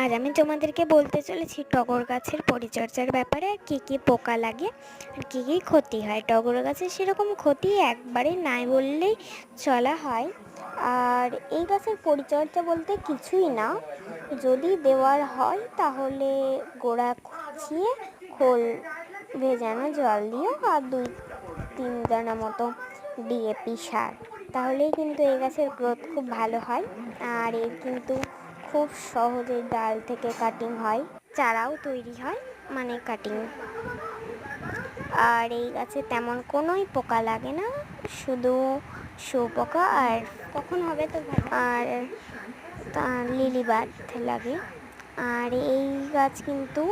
আজ আমি তোমাদেরকে বলতে চলেছি টগর গাছের পরিচর্যার ব্যাপারে, আর কী কী পোকা লাগে আর কী কী ক্ষতি হয়। টগর গাছের সেরকম ক্ষতি একবারে নাই বললেই চলা হয়। আর এই গাছের পরিচর্যা বলতে কিছুই না, যদি দেওয়ার হয় তাহলে গোড়া খুঁচিয়ে খোল ভেজানো জল দিও আর 2-3 দানা মতো ডিএপি সার, তাহলেই কিন্তু এই গাছের গ্রোথ খুব ভালো হয়। আর এর কিন্তু খুব সহজে ডাল থেকে কাটিং হয়, চারাও তৈরি হয়, মানে কাটিং। আর এই গাছে তেমন কোনোই পোকা লাগে না, শুধু শুঁয়োপোকা আর কখন হবে তো আর লিলিবাগ লাগে। আর এই গাছ কিন্তু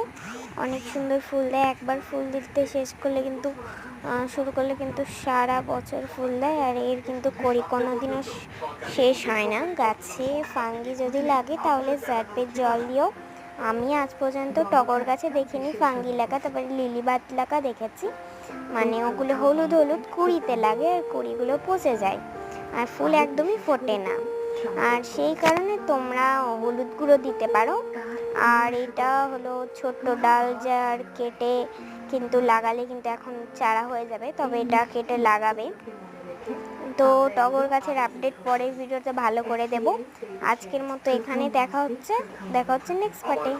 অনেক সুন্দর ফুল দেয়, একবার ফুল দিতে শেষ করলে কিন্তু শুরু করলে কিন্তু সারা বছর ফুল দেয়। আর এর কিন্তু কড়ি কোনোদিনও শেষ হয় না। গাছে ফাঙ্গি যদি লাগে তাহলে স্যারপের জল দিও। আমি আজ পর্যন্ত টগর গাছে দেখিনি ফাঙ্গি লাগা, তারপরে লিলিবাগ লাগা দেখেছি, মানে ওগুলো হলুদ হলুদ কুঁড়িতে লাগে আর কুঁড়িগুলো পচে যায় আর ফুল একদমই ফোটে না। আর সেই কারণে তোমরা হলুদ গুঁড়ো দিতে পারো। আর এটা হলো ছোট্ট ডাল, যার কেটে কিন্তু লাগালে কিন্তু এখন চারা হয়ে যাবে, তবে এটা কেটে লাগাবে। তো টগর গাছের আপডেট পরের ভিডিওতে ভালো করে দেব। আজকের মতো এখানে দেখা হচ্ছে নেক্সট পার্টে।